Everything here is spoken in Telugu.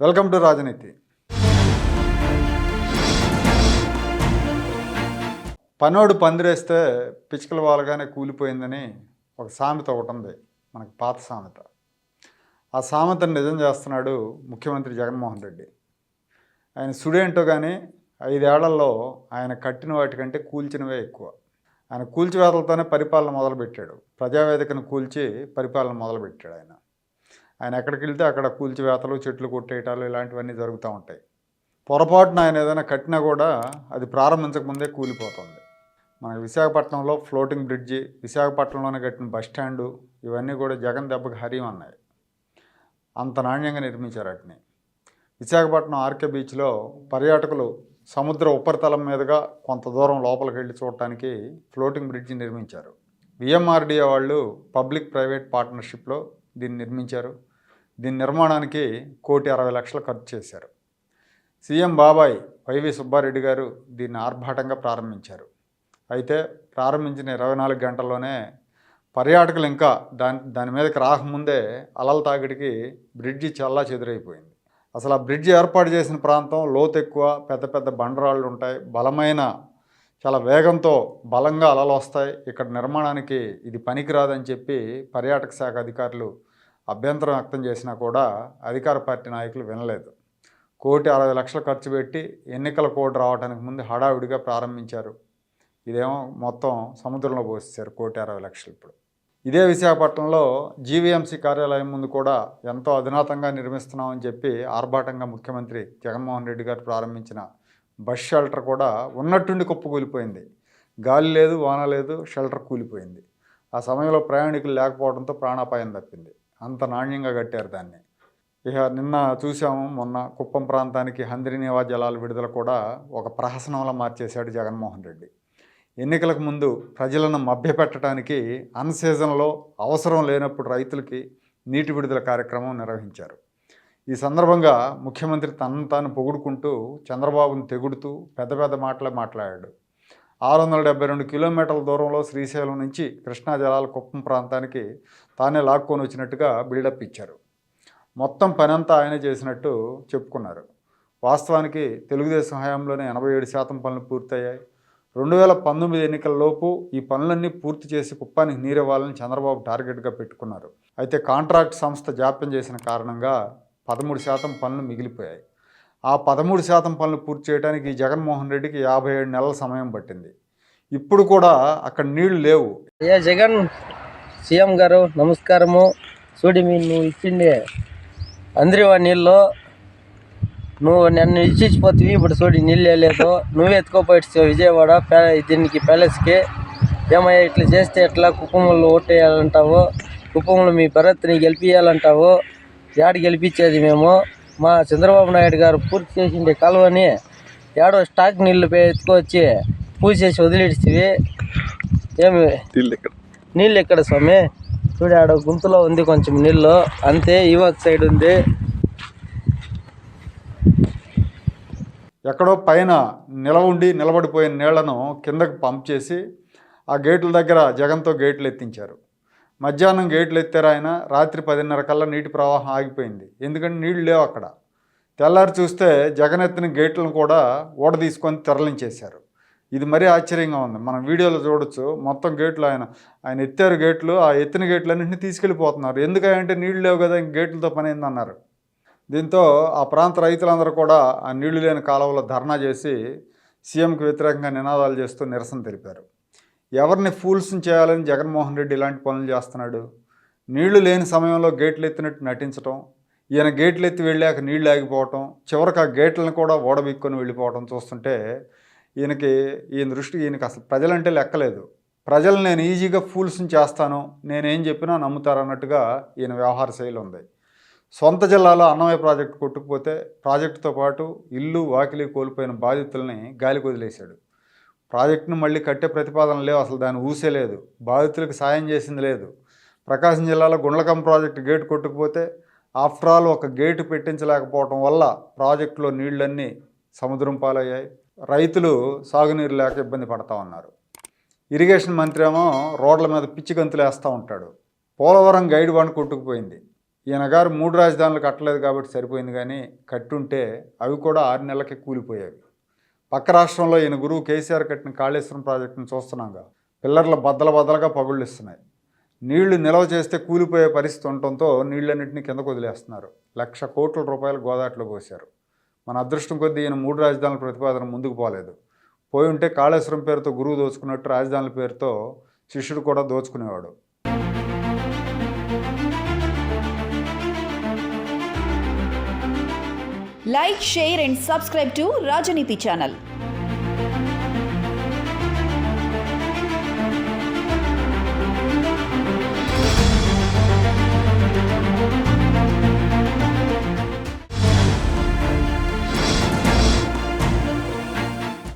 వెల్కమ్ టు రాజనీతి. పనోడు పందిరేస్తే పిచ్చుకల వాలగానే కూలిపోయిందని ఒక సామెత ఒకటి ఉంది, మనకు పాత సామెత. ఆ సామెతను నిజం చేస్తున్నాడు ముఖ్యమంత్రి జగన్మోహన్ రెడ్డి. ఆయన సుడేంటో కానీ 5 ఏళ్లలో ఆయన కట్టిన వాటికంటే కూల్చినవే ఎక్కువ. ఆయన కూల్చివేతలతోనే పరిపాలన మొదలుపెట్టాడు. ప్రజావేదికను కూల్చి పరిపాలన మొదలుపెట్టాడు. ఆయన ఎక్కడికి వెళ్తే అక్కడ కూల్చివేతలు, చెట్లు కొట్టేయటాలు ఇలాంటివన్నీ జరుగుతూ ఉంటాయి. పొరపాటున ఆయన ఏదైనా కట్టినా కూడా అది ప్రారంభించకముందే కూలిపోతుంది. మన విశాఖపట్నంలో ఫ్లోటింగ్ బ్రిడ్జి, విశాఖపట్నంలోనే కట్టిన బస్టాండు, ఇవన్నీ కూడా జగన్ దెబ్బకి హరియం అన్నాయి. అంత నాణ్యంగా నిర్మించారు వాటిని. విశాఖపట్నం ఆర్కే బీచ్లో పర్యాటకులు సముద్ర ఉపరితలం మీదుగా కొంత దూరం లోపలికి వెళ్ళి చూడటానికి ఫ్లోటింగ్ బ్రిడ్జి నిర్మించారు. విఎంఆర్డీఏ వాళ్ళు పబ్లిక్ ప్రైవేట్ పార్ట్నర్షిప్లో దీన్ని నిర్మించారు. దీని నిర్మాణానికి 1,60,00,000 ఖర్చు చేశారు. సీఎం బాబాయ్ వైవి సుబ్బారెడ్డి గారు దీన్ని ఆర్భాటంగా ప్రారంభించారు. అయితే ప్రారంభించిన 24 గంటల్లోనే పర్యాటకులు ఇంకా దాని మీదకి రాకముందే అలల తాకిడికి బ్రిడ్జి చల్లా చెదురైపోయింది. అసలు ఆ బ్రిడ్జి ఏర్పాటు చేసిన ప్రాంతం లోతు ఎక్కువ, పెద్ద పెద్ద బండరాళ్ళు ఉంటాయి, బలమైన చాలా వేగంతో బలంగా అలలు వస్తాయి. ఇక్కడ నిర్మాణానికి ఇది పనికిరాదని చెప్పి పర్యాటక శాఖ అధికారులు అభ్యంతరం వ్యక్తం చేసినా కూడా అధికార పార్టీ నాయకులు వినలేదు. 1,60,00,000 ఖర్చు పెట్టి ఎన్నికల కోడ్ రావడానికి ముందు హడావిడిగా ప్రారంభించారు. ఇదేమో మొత్తం సముద్రంలో పోసేశారు 1,60,00,000. ఇప్పుడు ఇదే విశాఖపట్నంలో జీవీఎంసీ కార్యాలయం ముందు కూడా ఎంతో అధునాతంగా నిర్మిస్తున్నామని చెప్పి ఆర్భాటంగా ముఖ్యమంత్రి జగన్మోహన్ రెడ్డి గారు ప్రారంభించిన బస్ షెల్టర్ కూడా ఉన్నట్టుండి కుప్పకూలిపోయింది. గాలి లేదు, వాన లేదు, షెల్టర్ కూలిపోయింది. ఆ సమయంలో ప్రయాణికులు లేకపోవడంతో ప్రాణాపాయం తప్పింది. అంత నాణ్యంగా కట్టారు దాన్ని. ఇక నిన్న చూసాము, మొన్న కుప్పం ప్రాంతానికి హంద్రీనేవా జలాల విడుదల కూడా ఒక ప్రహసనంలా మార్చేశాడు జగన్మోహన్ రెడ్డి. ఎన్నికలకు ముందు ప్రజలను మభ్యపెట్టడానికి అన్సీజన్లో అవసరం లేనప్పుడు రైతులకి నీటి విడుదల కార్యక్రమం నిర్వహించారు. ఈ సందర్భంగా ముఖ్యమంత్రి తనను తాను పొగుడుకుంటూ చంద్రబాబును తెగుడుతూ పెద్ద పెద్ద మాటలే మాట్లాడాడు. 672 కిలోమీటర్ల దూరంలో శ్రీశైలం నుంచి కృష్ణా జలాల కుప్పం ప్రాంతానికి తానే లాక్కొని వచ్చినట్టుగా బిల్డప్ ఇచ్చారు. మొత్తం పనంతా ఆయన చేసినట్టు చెప్పుకున్నారు. వాస్తవానికి తెలుగుదేశం హయాంలోనే 87% పనులు పూర్తయ్యాయి. 2019 ఎన్నికల్లోపు ఈ పనులన్నీ పూర్తి చేసి కుప్పానికి నీరివ్వాలని చంద్రబాబు టార్గెట్గా పెట్టుకున్నారు. అయితే కాంట్రాక్ట్ సంస్థ జాప్యం చేసిన కారణంగా 13% పనులు మిగిలిపోయాయి. ఆ 13% పనులు పూర్తి చేయడానికి జగన్మోహన్ రెడ్డికి 57 నెలల సమయం పట్టింది. ఇప్పుడు కూడా అక్కడ నీళ్లు లేవు. అయ్యా జగన్ సీఎం గారు నమస్కారము. చూడి నువ్వు ఇచ్చిండే అంద్రివా నీళ్ళు నువ్వు నన్ను ఇచ్చిపోతే ఇప్పుడు చూడి నీళ్ళు లేదు. నువ్వే ఎత్తుకోపోయి విజయవాడ దీనికి ప్యాలెస్కి. ఏమయ్యా ఇట్లా చేస్తే ఎట్లా? కుప్పంలో ఓటేయాలంటావు, కుప్పంలో మీ భరత్ని గెలిపియాలంటావు. యాడ గెలిపించేది మేము? మా చంద్రబాబు నాయుడు గారు పూర్తి చేసిండే కాలువని ఏడో స్టాక్ నీళ్ళు ఎత్తుకొచ్చి పూసేసి వదిలేడిచివి. ఏమి నీళ్ళు ఎక్కడ స్వామి? చూడు ఆడ గుంతలో ఉంది కొంచెం నీళ్ళు, అంతే. ఇవాక్ సైడ్ ఉంది. ఎక్కడో పైన నిలబడిపోయిన నీళ్లను కిందకు పంప్ చేసి ఆ గేట్ల దగ్గర జగన్తో గేట్లు ఎత్తించారు. మధ్యాహ్నం గేట్లు ఎత్తారు ఆయన. రాత్రి 10:30 కల్లా నీటి ప్రవాహం ఆగిపోయింది. ఎందుకంటే నీళ్లు లేవు అక్కడ. తెల్లారి చూస్తే జగన్ ఎత్తిన గేట్లను కూడా ఓడ తీసుకొని తరలించేశారు. ఇది మరీ ఆశ్చర్యంగా ఉంది. మనం వీడియోలో చూడొచ్చు. మొత్తం గేట్లు ఆయన ఎత్తారు గేట్లు. ఆ ఎత్తిన గేట్లన్నింటినీ తీసుకెళ్ళిపోతున్నారు. ఎందుకంటే నీళ్లు లేవు కదా, ఇంక గేట్లతో పని ఏందన్నారు. దీంతో ఆ ప్రాంత రైతులందరూ కూడా ఆ నీళ్లు లేని కాలువలో ధర్నా చేసి సీఎంకి వ్యతిరేకంగా నినాదాలు చేస్తూ నిరసన తెలిపారు. ఎవరిని ఫూల్స్ని చేయాలని జగన్మోహన్ రెడ్డి ఇలాంటి పనులు చేస్తున్నాడు? నీళ్లు లేని సమయంలో గేట్లు ఎత్తినట్టు నటించడం, ఈయన గేట్లు ఎత్తి వెళ్ళాక నీళ్లు ఆగిపోవటం, చివరికి ఆ గేట్లను కూడా ఓడబిక్కొని వెళ్ళిపోవటం చూస్తుంటే ఈయన దృష్టికి ఈయనకి అసలు ప్రజలంటే లెక్కలేదు. ప్రజలు నేను ఈజీగా ఫూల్స్ని చేస్తాను, నేనేం చెప్పినా నమ్ముతారన్నట్టుగా ఈయన వ్యవహార శైలి ఉంది. సొంత జిల్లాలో అన్నమయ్య ప్రాజెక్టు కొట్టుకుపోతే ప్రాజెక్టుతో పాటు ఇల్లు వాకిలి కోల్పోయిన బాధితుల్ని గాలికి వదిలేశాడు. ప్రాజెక్టును మళ్ళీ కట్టే ప్రతిపాదన లేవు, అసలు దాన్ని ఊసే లేదు. బాధితులకు సాయం చేసింది లేదు. ప్రకాశం జిల్లాలో గుండ్లకం ప్రాజెక్టు గేటు కొట్టుకుపోతే ఆఫ్టర్ ఆల్ ఒక గేటు పెట్టించలేకపోవడం వల్ల ప్రాజెక్టులో నీళ్లన్నీ సముద్రం పాలయ్యాయి. రైతులు సాగునీరు లేక ఇబ్బంది పడతా ఉన్నారు. ఇరిగేషన్ మంత్రి ఏమో రోడ్ల మీద పిచ్చి గంతులు వేస్తూ ఉంటాడు. పోలవరం గైడ్ బండ్ కొట్టుకుపోయింది. ఈయన గారు 3 రాజధానులు కట్టలేదు కాబట్టి సరిపోయింది, కానీ కట్టుంటే అవి కూడా 6 నెలలకే కూలిపోయేవి. పక్క రాష్ట్రంలో ఈయన గురువు కేసీఆర్ కట్టిన కాళేశ్వరం ప్రాజెక్టును చూస్తున్నాగా పిల్లర్ల బద్దలుగా పగుళ్ళు ఇస్తున్నాయి. నీళ్లు నిల్వ చేస్తే కూలిపోయే పరిస్థితి ఉండటంతో నీళ్ళన్నింటినీ కిందకు వదిలేస్తున్నారు. 1,00,000 కోట్ల రూపాయలు గోదాట్లో పోశారు. మన అదృష్టం కొద్దీ ఈయన 3 రాజధానుల ప్రతిపాదన ముందుకు పోలేదు. పోయి ఉంటే కాళేశ్వరం పేరుతో గురువు దోచుకున్నట్టు రాజధానుల పేరుతో శిష్యుడు కూడా దోచుకునేవాడు. Like, share and subscribe to Rajaniti channel.